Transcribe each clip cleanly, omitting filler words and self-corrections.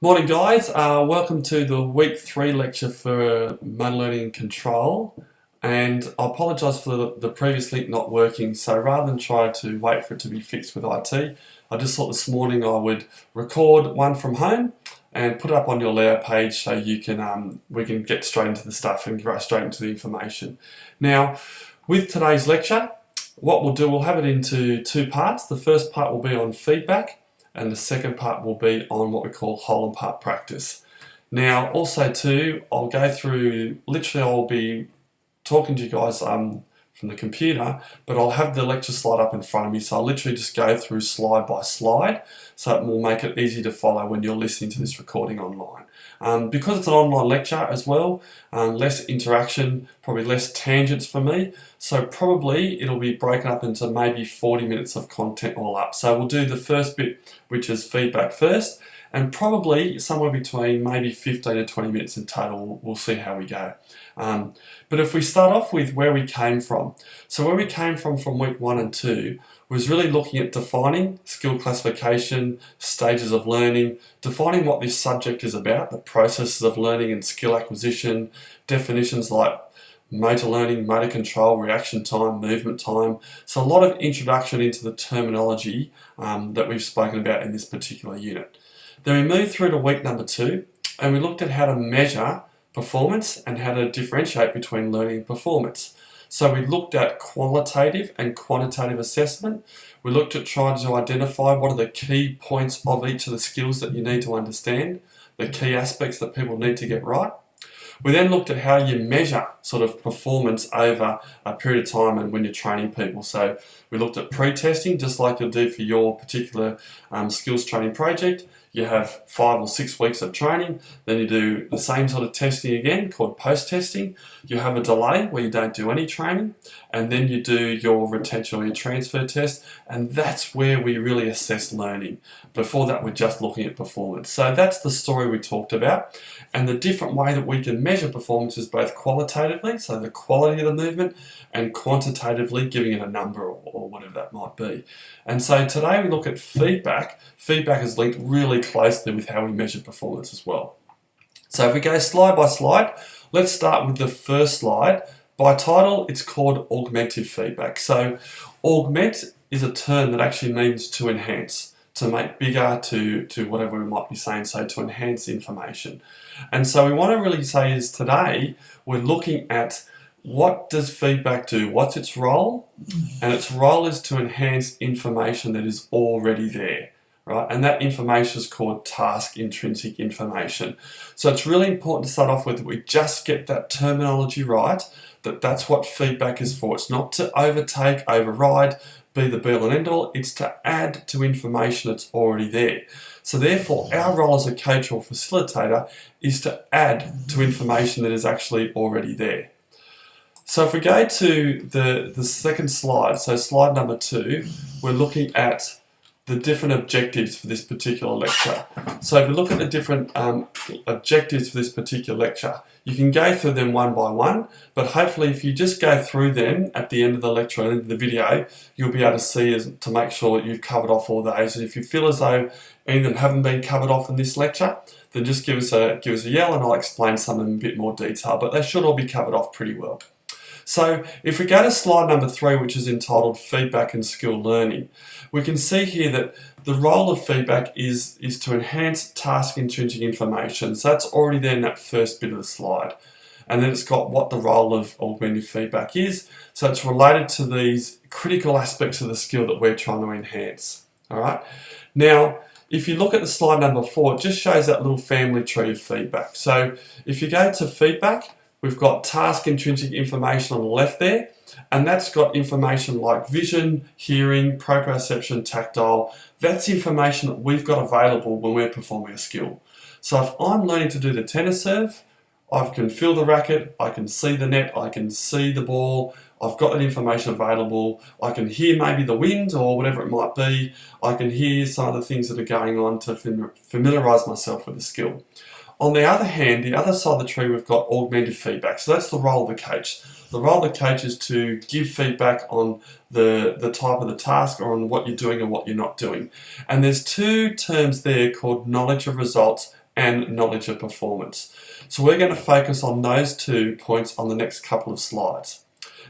Morning guys, welcome to the week 3 lecture for motor learning and control, and I apologise for the previous link not working. So rather than try to wait for it to be fixed with IT, I just thought this morning I would record one from home and put it up on your Leo page so you can we can get straight into the stuff and go straight into the information. Now with today's lecture, what we'll do, we'll have it into two parts. The first part will be on feedback, and the second part will be on what we call whole and part practice. Now also too, I'll go through, literally I'll be talking to you guys from the computer, but I'll have the lecture slide up in front of me, so I'll literally just go through slide by slide, so it will make it easy to follow when you're listening to this recording online. Because it's an online lecture as well, less interaction, probably less tangents for me, so probably it'll be broken up into maybe 40 minutes of content all up. So we'll do the first bit, which is feedback first, and probably somewhere between maybe 15 to 20 minutes in total. We'll see how we go. But if we start off with where we came from. So where we came from week 1 and 2 was really looking at defining skill classification, stages of learning, defining what this subject is about, the processes of learning and skill acquisition, definitions like motor learning, motor control, reaction time, movement time. So a lot of introduction into the terminology that we've spoken about in this particular unit. Then we moved through to week number 2 and we looked at how to measure performance and how to differentiate between learning and performance. So we looked at qualitative and quantitative assessment. We looked at trying to identify what are the key points of each of the skills that you need to understand, the key aspects that people need to get right. We then looked at how you measure sort of performance over a period of time and when you're training people. So we looked at pre-testing, just like you'll do for your particular skills training project. You have 5 or 6 weeks of training, then you do the same sort of testing again called post-testing. You have a delay where you don't do any training, and then you do your retention or your transfer test, and that's where we really assess learning. Before that, we're just looking at performance. So that's the story we talked about, and the different way that we can measure performance is both qualitatively, so the quality of the movement, and quantitatively giving it a number or whatever that might be. And so today we look at feedback. Feedback is linked really closely with how we measure performance as well. So if we go slide by slide, let's start with the first slide. By title, it's called augmentative feedback. So augment is a term that actually means to enhance, to make bigger, to whatever we might be saying, so to enhance information. And so we want to really say is today we're looking at what does feedback do? What's its role? And its role is to enhance information that is already there, right? And that information is called task intrinsic information. So it's really important to start off with that we just get that terminology right, that's what feedback is for. It's not to overtake, override, be the be-all and end-all. It's to add to information that's already there. So therefore, our role as a coach or facilitator is to add to information that is actually already there. So if we go to the second slide, so slide number 2, we're looking at the different objectives for this particular lecture. So if we look at the different objectives for this particular lecture, you can go through them one by one, but hopefully if you just go through them at the end of the lecture and into the video, you'll be able to see to make sure that you've covered off all those. And if you feel as though any of them haven't been covered off in this lecture, then just give us a yell and I'll explain some of them in a bit more detail, but they should all be covered off pretty well. So if we go to slide number 3, which is entitled Feedback and Skill Learning, we can see here that the role of feedback is to enhance task intrinsic information. So that's already there in that first bit of the slide. And then it's got what the role of augmentative feedback is. So it's related to these critical aspects of the skill that we're trying to enhance. All right. Now, if you look at the slide number 4, it just shows that little family tree of feedback. So if you go to feedback, we've got task intrinsic information on the left there, and that's got information like vision, hearing, proprioception, tactile. That's information that we've got available when we're performing a skill. So if I'm learning to do the tennis serve, I can feel the racket, I can see the net, I can see the ball, I've got that information available, I can hear maybe the wind or whatever it might be, I can hear some of the things that are going on to familiarise myself with the skill. On the other hand, the other side of the tree, we've got augmentative feedback. So that's the role of the coach. The role of the coach is to give feedback on the type of the task or on what you're doing and what you're not doing. And there's two terms there called knowledge of results and knowledge of performance. So we're going to focus on those 2 points on the next couple of slides.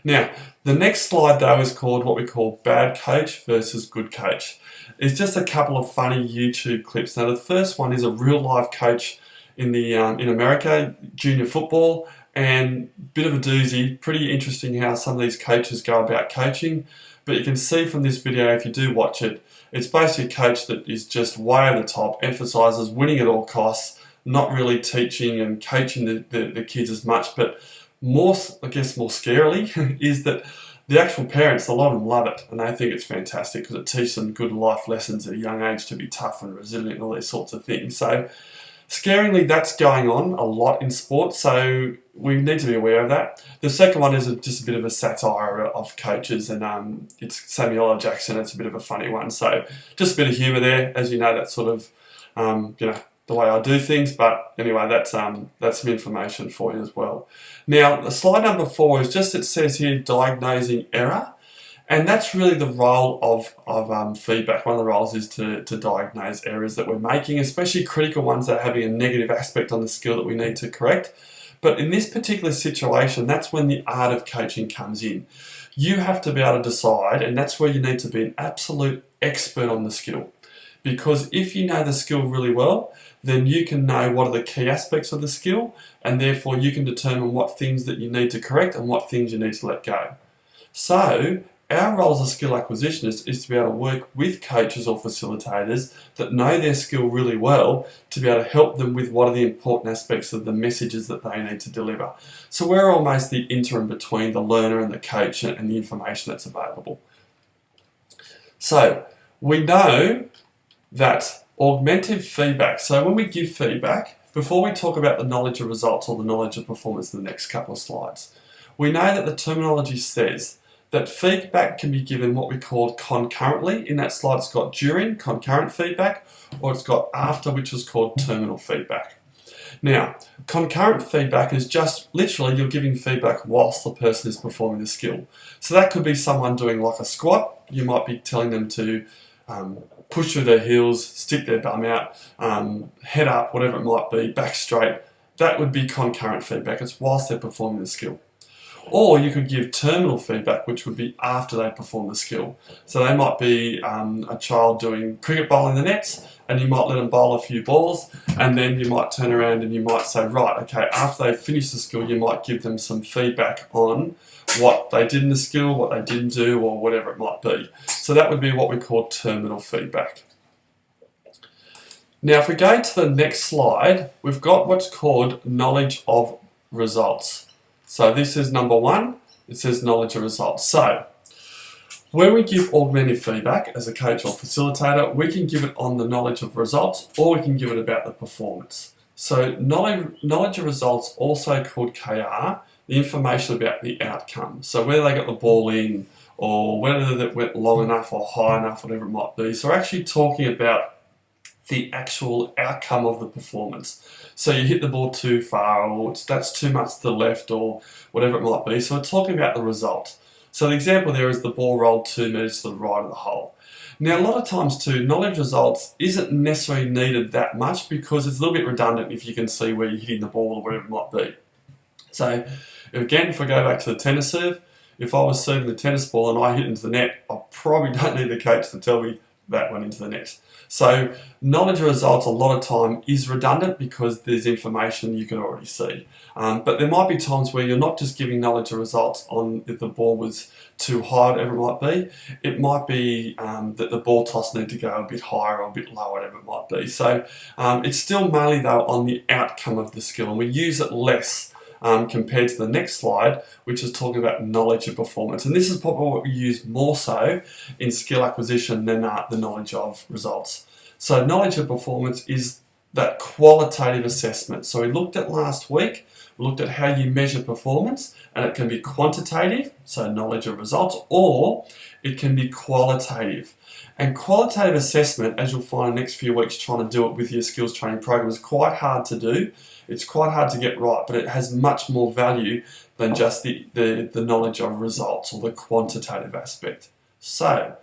Now, the next slide though is called what we call bad coach versus good coach. It's just a couple of funny YouTube clips. Now the first one is a real life coach in America, junior football, and bit of a doozy. Pretty interesting how some of these coaches go about coaching. But you can see from this video, if you do watch it, it's basically a coach that is just way over the top, emphasises winning at all costs, not really teaching and coaching the kids as much. But more, I guess more scarily, is that the actual parents, a lot of them love it and they think it's fantastic because it teaches them good life lessons at a young age to be tough and resilient and all these sorts of things. So scaringly, that's going on a lot in sport, so we need to be aware of that. The second one is just a bit of a satire of coaches, and it's Samuel L. Jackson. It's a bit of a funny one, so just a bit of humour there. As you know, that's sort of the way I do things. But anyway, that's some information for you as well. Now, the slide number 4 is just, it says here, diagnosing error. And that's really the role of feedback. One of the roles is to diagnose errors that we're making, especially critical ones that are having a negative aspect on the skill that we need to correct. But in this particular situation, that's when the art of coaching comes in. You have to be able to decide, and that's where you need to be an absolute expert on the skill. Because if you know the skill really well, then you can know what are the key aspects of the skill, and therefore you can determine what things that you need to correct and what things you need to let go. So, our role as a skill acquisitionist is to be able to work with coaches or facilitators that know their skill really well to be able to help them with what are the important aspects of the messages that they need to deliver. So we're almost the interim between the learner and the coach and the information that's available. So we know that augmentative feedback, so when we give feedback, before we talk about the knowledge of results or the knowledge of performance in the next couple of slides, we know that the terminology says that feedback can be given what we call concurrently. In that slide it's got during, concurrent feedback, or it's got after, which is called terminal feedback. Now, concurrent feedback is just literally you're giving feedback whilst the person is performing the skill. So that could be someone doing like a squat. You might be telling them to push through their heels, stick their bum out, head up, whatever it might be, back straight. That would be concurrent feedback. It's whilst they're performing the skill. Or you could give terminal feedback, which would be after they perform the skill. So they might be a child doing cricket bowling the nets, and you might let them bowl a few balls, and then you might turn around and you might say, right, okay, after they finish the skill, you might give them some feedback on what they did in the skill, what they didn't do, or whatever it might be. So that would be what we call terminal feedback. Now, if we go to the next slide, we've got what's called knowledge of results. So this is number 1, it says knowledge of results. So when we give augmentative feedback as a coach or facilitator, we can give it on the knowledge of results, or we can give it about the performance. So knowledge of results, also called KR, the information about the outcome. So whether they got the ball in, or whether it went long enough or high enough, whatever it might be. So we're actually talking about the actual outcome of the performance. So you hit the ball too far, or that's too much to the left, or whatever it might be. So we're talking about the result. So the example there is the ball rolled 2 metres to the right of the hole. Now a lot of times too, knowledge results isn't necessarily needed that much because it's a little bit redundant if you can see where you're hitting the ball or whatever it might be. So again, if I go back to the tennis serve, if I was serving the tennis ball and I hit into the net, I probably don't need the coach to tell me that went into the net. So knowledge of results a lot of time is redundant because there's information you can already see. But there might be times where you're not just giving knowledge of results on if the ball was too high, whatever it might be. It might be that the ball toss need to go a bit higher or a bit lower, whatever it might be. So it's still mainly though on the outcome of the skill, and we use it less compared to the next slide, which is talking about knowledge of performance. And this is probably what we use more so in skill acquisition than the knowledge of results. So knowledge of performance is that qualitative assessment. So we looked at last week, we looked at how you measure performance, and it can be quantitative, so knowledge of results, or it can be qualitative. And qualitative assessment, as you'll find in the next few weeks trying to do it with your skills training program, is quite hard to do. It's quite hard to get right, but it has much more value than just the knowledge of results or the quantitative aspect. So,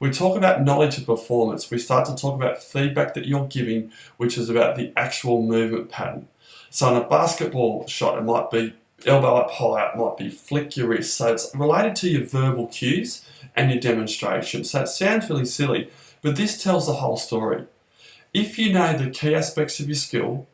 we talk about knowledge of performance. We start to talk about feedback that you're giving, which is about the actual movement pattern. So in a basketball shot, it might be elbow up high, it might be flick your wrist. So it's related to your verbal cues and your demonstration. So it sounds really silly, but this tells the whole story. If you know the key aspects of your skill,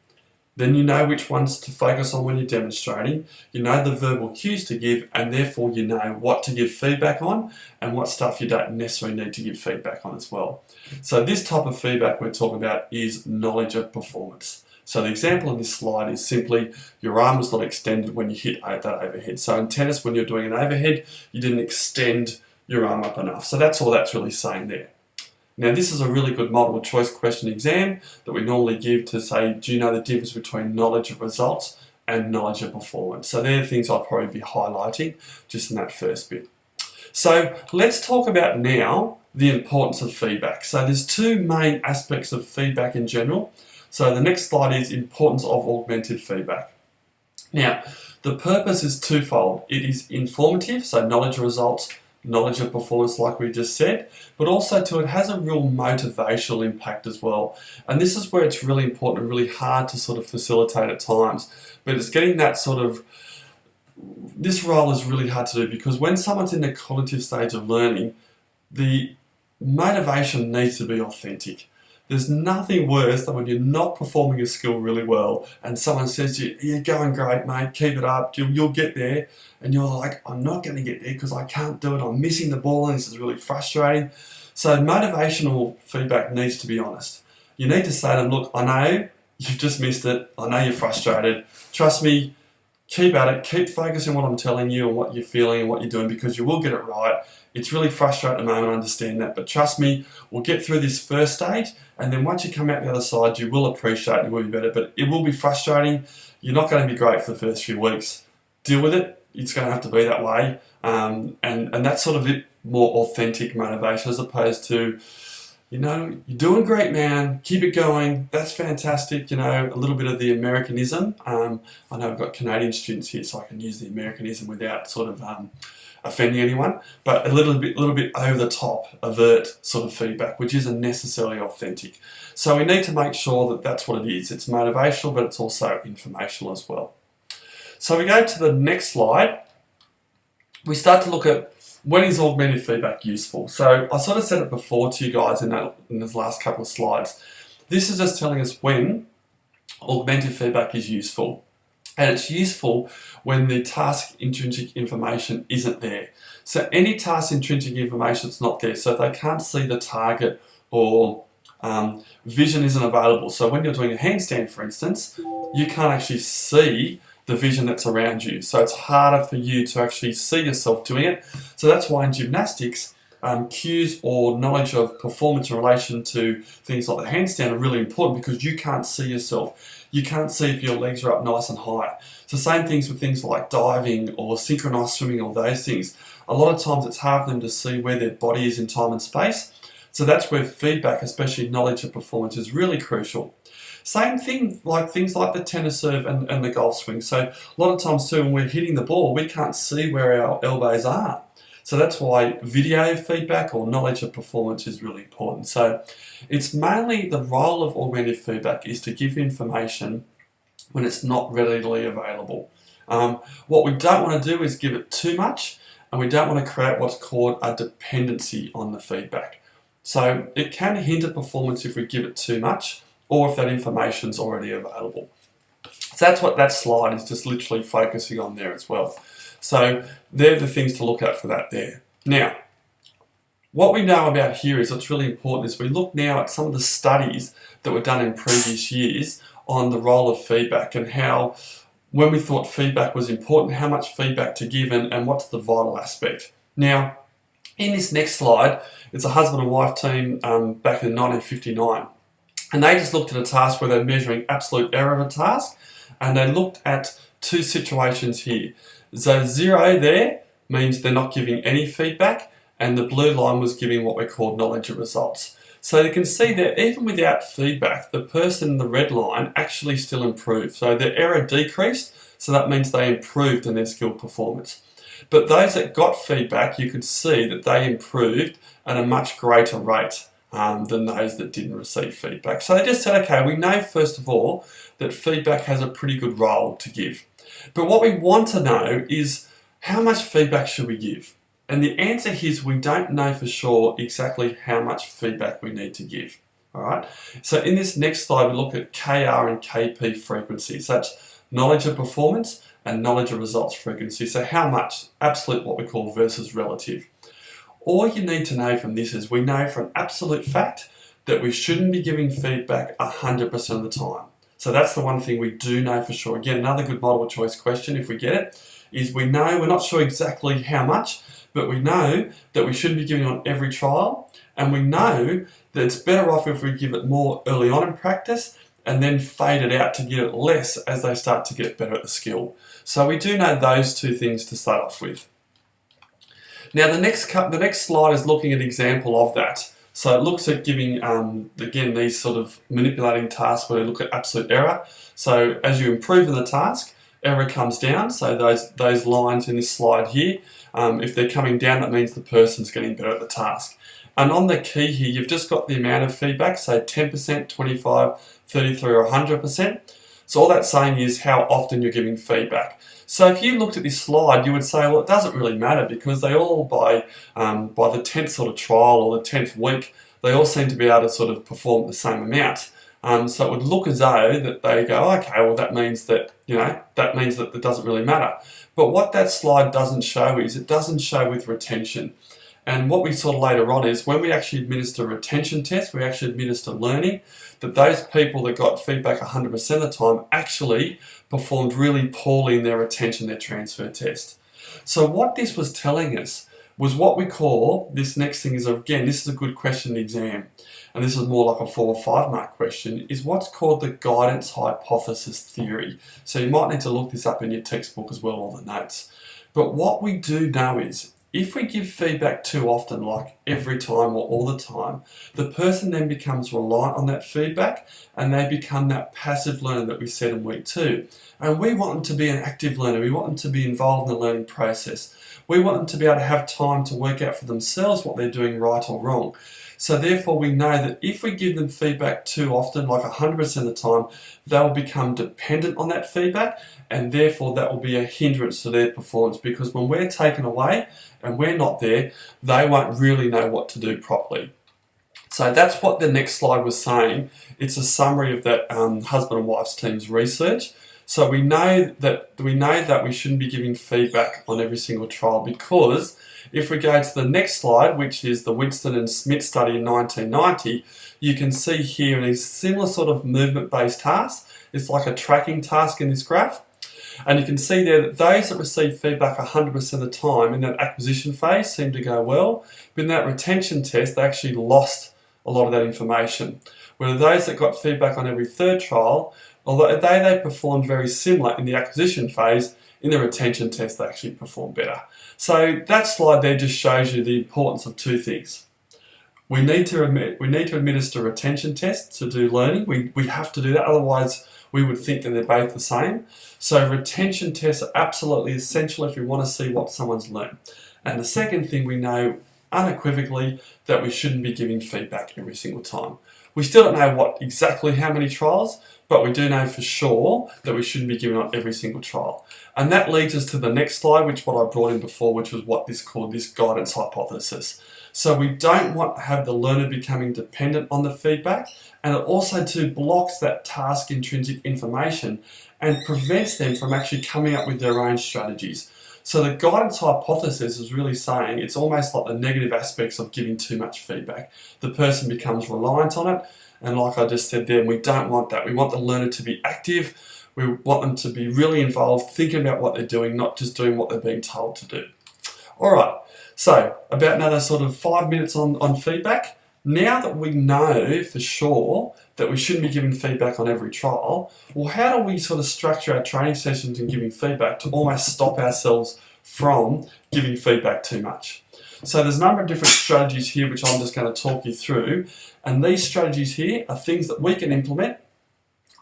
then you know which ones to focus on when you're demonstrating, you know the verbal cues to give, and therefore you know what to give feedback on and what stuff you don't necessarily need to give feedback on as well. So this type of feedback we're talking about is knowledge of performance. So the example on this slide is simply your arm was not extended when you hit that overhead. So in tennis, when you're doing an overhead, you didn't extend your arm up enough. So that's all that's really saying there. Now this is a really good multiple choice question exam that we normally give to say, do you know the difference between knowledge of results and knowledge of performance? So they're the things I'll probably be highlighting just in that first bit. So let's talk about now the importance of feedback. So there's two main aspects of feedback in general. So the next slide is importance of augmented feedback. Now, the purpose is twofold. It is informative, so knowledge of results, knowledge of performance like we just said, but also it has a real motivational impact as well. And this is where it's really important and really hard to sort of facilitate at times. But it's getting that sort of, this role is really hard to do because when someone's in the cognitive stage of learning, the motivation needs to be authentic. There's nothing worse than when you're not performing a skill really well and someone says to you, you're going great, mate, keep it up, you'll get there. And you're like, I'm not going to get there because I can't do it, I'm missing the ball and this is really frustrating. So motivational feedback needs to be honest. You need to say to them, look, I know you've just missed it, I know you're frustrated, trust me, keep at it, keep focusing on what I'm telling you and what you're feeling and what you're doing because you will get it right. It's really frustrating at the moment, I understand that, but trust me, we'll get through this first stage and then once you come out the other side, you will appreciate it, it will be better, but it will be frustrating. You're not going to be great for the first few weeks. Deal with it, it's going to have to be that way, and that's sort of it, more authentic motivation as opposed to, you know, you're doing great, man, keep it going, that's fantastic, you know, a little bit of the Americanism. I know I've got Canadian students here, so I can use the Americanism without sort of offending anyone, but a little bit over the top, overt sort of feedback, which isn't necessarily authentic. So we need to make sure that that's what it is. It's motivational, but it's also informational as well. So we go to the next slide. We start to look at when is augmented feedback useful. So I sort of said it before to you guys in those last couple of slides. This is just telling us when augmented feedback is useful. And it's useful when the task intrinsic information isn't there. So any task intrinsic information is not there. So if they can't see the target or vision isn't available. So when you're doing a handstand, for instance, you can't actually see the vision that's around you. So it's harder for you to actually see yourself doing it. So that's why in gymnastics, cues or knowledge of performance in relation to things like the handstand are really important because you can't see yourself. You can't see if your legs are up nice and high. So same things with things like diving or synchronized swimming or those things. A lot of times it's hard for them to see where their body is in time and space. So that's where feedback, especially knowledge of performance, is really crucial. Same thing like things like the tennis serve and the golf swing. So a lot of times too when we're hitting the ball, we can't see where our elbows are. So that's why video feedback or knowledge of performance is really important. So it's mainly the role of augmented feedback is to give information when it's not readily available. What we don't want to do is give it too much, and we don't want to create what's called a dependency on the feedback. So it can hinder performance if we give it too much or if that information's already available. So that's what that slide is just literally focusing on there as well. So they're the things to look at for that there. Now, what we know about here is what's really important is we look now at some of the studies that were done in previous years on the role of feedback and how when we thought feedback was important, how much feedback to give and what's the vital aspect. Now, in this next slide, it's a husband and wife team back in 1959. And they just looked at a task where they're measuring absolute error of a task, and they looked at two situations here. So 0 there means they're not giving any feedback, and the blue line was giving what we call knowledge of results. So you can see that even without feedback, the person in the red line actually still improved. So their error decreased, so that means they improved in their skill performance. But those that got feedback, you could see that they improved at a much greater rate than those that didn't receive feedback. So they just said, okay, we know first of all that feedback has a pretty good role to give. But what we want to know is how much feedback should we give? And the answer here is we don't know for sure exactly how much feedback we need to give. All right. So in this next slide, we look at KR and KP frequencies. That's knowledge of performance and knowledge of results frequency. So how much? Absolute, what we call, versus relative. All you need to know from this is we know for an absolute fact that we shouldn't be giving feedback 100% of the time. So that's the one thing we do know for sure. Again, another good multiple choice question, if we get it, is we know, we're not sure exactly how much, but we know that we shouldn't be giving on every trial, and we know that it's better off if we give it more early on in practice and then fade it out to give it less as they start to get better at the skill. So we do know those two things to start off with. Now the next slide is looking at an example of that. So it looks at giving, again, these sort of manipulating tasks where we look at absolute error. So as you improve in the task, error comes down. So those lines in this slide here, if they're coming down, that means the person's getting better at the task. And on the key here, you've just got the amount of feedback, so 10%, 25, 33 or 100%. So all that's saying is how often you're giving feedback. So if you looked at this slide, you would say, well, it doesn't really matter because they all, by the 10th sort of trial or the 10th week, they all seem to be able to sort of perform the same amount. So it would look as though that they go, okay, well, that means that, it doesn't really matter. But what that slide doesn't show is it doesn't show with retention. And what we saw later on is when we actually administer a retention test, we actually administer learning, that those people that got feedback 100% of the time actually performed really poorly in their retention, their transfer test. So what this was telling us was what we call, this next thing is, again, this is a good question in the exam, and this is more like a 4 or 5 mark question, is what's called the guidance hypothesis theory. So you might need to look this up in your textbook as well, or the notes. But what we do know is, if we give feedback too often, like every time or all the time, the person then becomes reliant on that feedback and they become that passive learner that we said in week 2. And we want them to be an active learner. We want them to be involved in the learning process. We want them to be able to have time to work out for themselves what they're doing right or wrong. So therefore we know that if we give them feedback too often, like 100% of the time, they'll become dependent on that feedback, and therefore that will be a hindrance to their performance, because when we're taken away and we're not there, they won't really know what to do properly. So that's what the next slide was saying. It's a summary of that husband and wife's team's research. So we know that we shouldn't be giving feedback on every single trial, because if we go to the next slide, which is the Winston and Smith study in 1990, you can see here in a similar sort of movement-based task. It's like a tracking task in this graph. And you can see there that those that receive feedback 100% of the time in that acquisition phase seem to go well, but in that retention test, they actually lost a lot of that information. Whereas those that got feedback on every 3rd trial, although they performed very similar in the acquisition phase, in the retention test they actually performed better. So that slide there just shows you the importance of 2 things. We need to administer retention tests to do learning. We have to do that, otherwise we would think that they're both the same. So retention tests are absolutely essential if we want to see what someone's learned. And the second thing, we know unequivocally that we shouldn't be giving feedback every single time. We still don't know exactly how many trials, but we do know for sure that we shouldn't be giving on every single trial. And that leads us to the next slide, which what I brought in before, which was what this called this guidance hypothesis. So we don't want to have the learner becoming dependent on the feedback, and it also too blocks that task intrinsic information and prevents them from actually coming up with their own strategies. So the guidance hypothesis is really saying it's almost like the negative aspects of giving too much feedback. The person becomes reliant on it, and like I just said there, we don't want that. We want the learner to be active. We want them to be really involved, thinking about what they're doing, not just doing what they're being told to do. All right, so about another sort of 5 minutes on feedback. Now that we know for sure that we shouldn't be giving feedback on every trial, well, how do we sort of structure our training sessions and giving feedback to almost stop ourselves from giving feedback too much? So there's a number of different strategies here which I'm just going to talk you through, and these strategies here are things that we can implement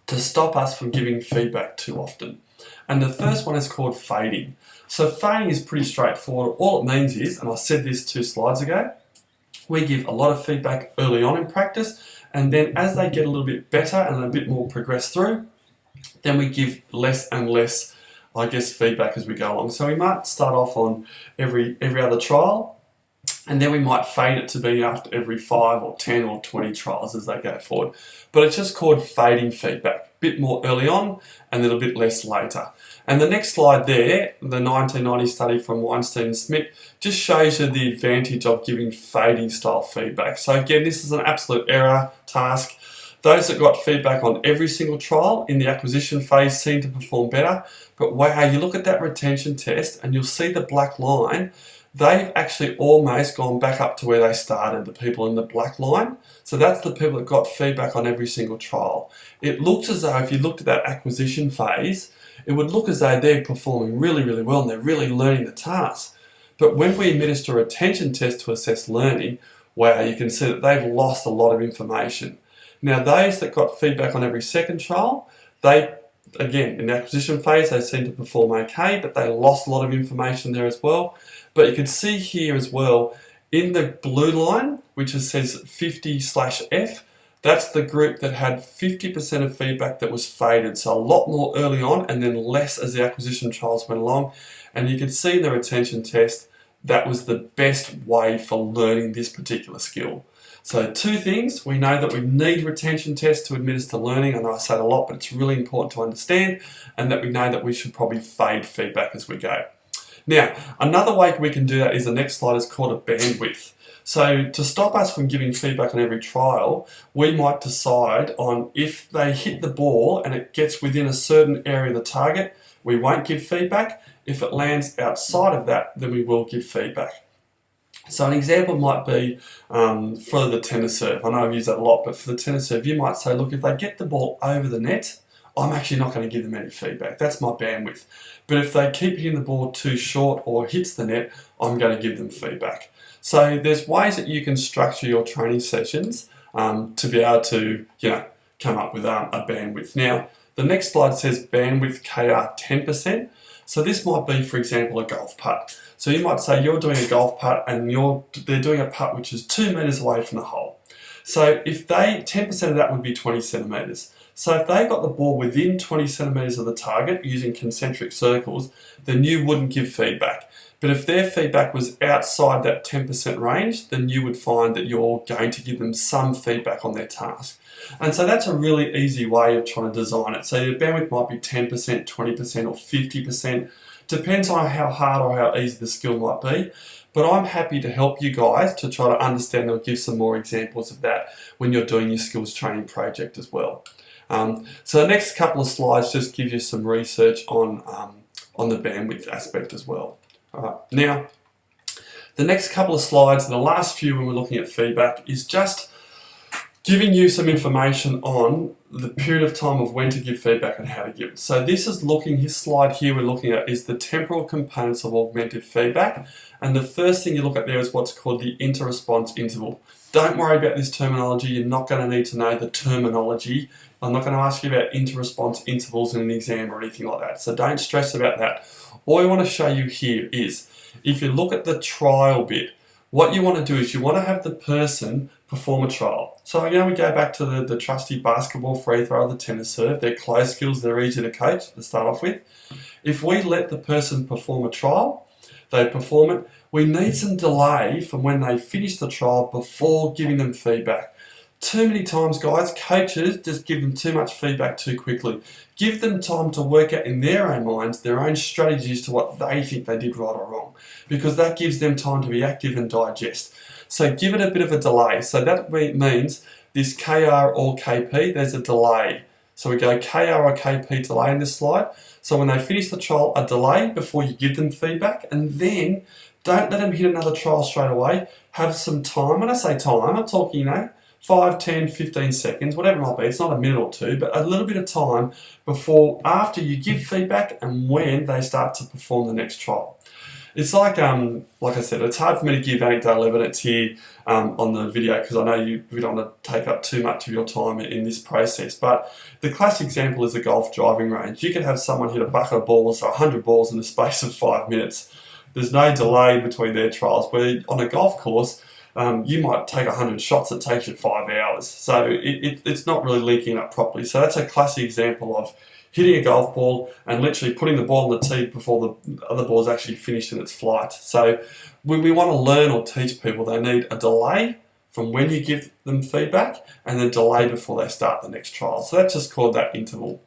to stop us from giving feedback too often. And the first one is called fading. So fading is pretty straightforward. All it means is, and I said this 2 slides ago, We give a lot of feedback early on in practice, and then as they get a little bit better and a bit more progressed through, then we give less and less, I guess, feedback as we go along. So we might start off on every other trial, and then we might fade it to be after every 5 or 10 or 20 trials as they go forward. But it's just called fading feedback. A bit more early on and then a bit less later. And the next slide there, the 1990 study from Weinstein and Smith, just shows you the advantage of giving fading style feedback. So again, this is an absolute error task. Those that got feedback on every single trial in the acquisition phase seem to perform better. But wow, you look at that retention test and you'll see the black line. They've actually almost gone back up to where they started, the people in the black line. So that's the people that got feedback on every single trial. It looks as though if you looked at that acquisition phase, it would look as though they're performing really, really well and they're really learning the task. But when we administer a retention test to assess learning, wow, you can see that they've lost a lot of information. Now, those that got feedback on every second trial, they, again, in the acquisition phase, they seem to perform okay, but they lost a lot of information there as well. But you can see here as well, in the blue line, which says 50/F, that's the group that had 50% of feedback that was faded. So a lot more early on and then less as the acquisition trials went along. And you can see in the retention test, that was the best way for learning this particular skill. So two things, we know that we need retention tests to administer learning. I know I say it a lot, but it's really important to understand, and that we know that we should probably fade feedback as we go. Now, another way we can do that is the next slide is called a bandwidth. So to stop us from giving feedback on every trial, we might decide on if they hit the ball and it gets within a certain area of the target, we won't give feedback. If it lands outside of that, then we will give feedback. So an example might be for the tennis serve. I know I've used that a lot, but for the tennis serve, you might say, look, if they get the ball over the net, I'm actually not going to give them any feedback. That's my bandwidth. But if they keep hitting the ball too short or hits the net, I'm going to give them feedback. So there's ways that you can structure your training sessions to be able to, come up with a bandwidth. Now, the next slide says bandwidth KR 10%. So this might be, for example, a golf putt. So you might say you're doing a golf putt and they're doing a putt which is 2 meters away from the hole. So if 10% of that would be 20 centimeters. So if they got the ball within 20 centimeters of the target using concentric circles, then you wouldn't give feedback. But if their feedback was outside that 10% range, then you would find that you're going to give them some feedback on their task. And so that's a really easy way of trying to design it. So your bandwidth might be 10%, 20% or 50%. Depends on how hard or how easy the skill might be. But I'm happy to help you guys to try to understand or give some more examples of that when you're doing your skills training project as well. So the next couple of slides just give you some research on the bandwidth aspect as well. All right. Now, the next couple of slides, the last few when we're looking at feedback, is just giving you some information on the period of time of when to give feedback and how to give it. So this slide here we're looking at is the temporal components of augmented feedback. And the first thing you look at there is what's called the inter-response interval. Don't worry about this terminology. You're not going to need to know the terminology. I'm not going to ask you about inter-response intervals in an exam or anything like that. So don't stress about that. All I want to show you here is, if you look at the trial bit, what you want to do is you want to have the person perform a trial. So we go back to the trusty basketball, free throw, the tennis serve. They're closed skills, they're easy to coach to start off with. If we let the person perform a trial, they perform it, we need some delay from when they finish the trial before giving them feedback. Too many times, guys, coaches just give them too much feedback too quickly. Give them time to work out in their own minds their own strategies to what they think they did right or wrong, because that gives them time to be active and digest. So give it a bit of a delay. So that means this KR or KP, there's a delay. So we go KR or KP delay in this slide. So when they finish the trial, a delay before you give them feedback, and then don't let them hit another trial straight away. Have some time. When I say time, I'm talking, 5, 10, 15 seconds, whatever it might be. It's not a minute or two, but a little bit of time after you give feedback and when they start to perform the next trial. It's like I said, it's hard for me to give anecdotal evidence here on the video because I know we don't want to take up too much of your time in this process. But the classic example is the golf driving range. You could have someone hit a bucket of balls, or 100 balls in the space of 5 minutes. There's no delay between their trials. Where on a golf course, you might take 100 shots, it takes you 5 hours. So it's not really linking up properly. So that's a classic example of hitting a golf ball and literally putting the ball on the tee before the other ball is actually finished in its flight. So when we want to learn or teach people, they need a delay from when you give them feedback and then delay before they start the next trial. So that's just called that interval,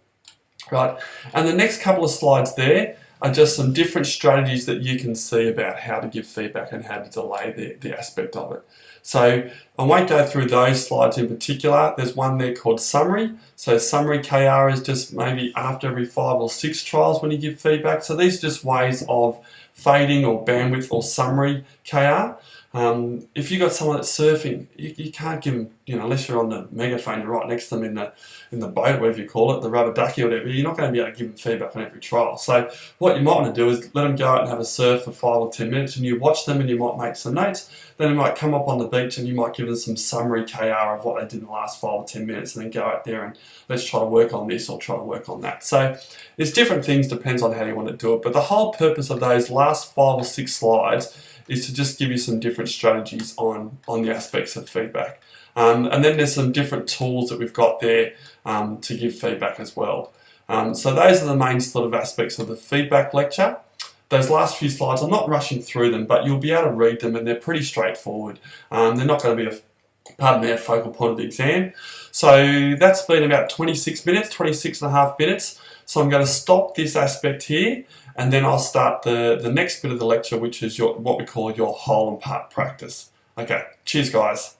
right? And the next couple of slides there are just some different strategies that you can see about how to give feedback and how to delay the aspect of it. So I won't go through those slides in particular. There's one there called summary. So summary KR is just maybe after every 5 or 6 trials when you give feedback. So these are just ways of fading or bandwidth or summary KR. If you've got someone that's surfing, you can't give them, unless you're on the megaphone, you're right next to them in the boat, whatever you call it, the rubber ducky or whatever, you're not going to be able to give them feedback on every trial. So what you might want to do is let them go out and have a surf for 5 or 10 minutes and you watch them and you might make some notes. Then you might come up on the beach and you might give them some summary KR of what they did in the last 5 or 10 minutes and then go out there and let's try to work on this or try to work on that. So there's different things, depends on how you want to do it. But the whole purpose of those last 5 or 6 slides is to just give you some different strategies on the aspects of feedback. And then there's some different tools that we've got there to give feedback as well. So those are the main sort of aspects of the feedback lecture. Those last few slides, I'm not rushing through them, but you'll be able to read them and they're pretty straightforward. They're not going to be a focal point of the exam. So that's been about 26 minutes, 26 and a half minutes. So I'm going to stop this aspect here and then I'll start the next bit of the lecture, which is what we call your whole and part practice. Okay, cheers guys.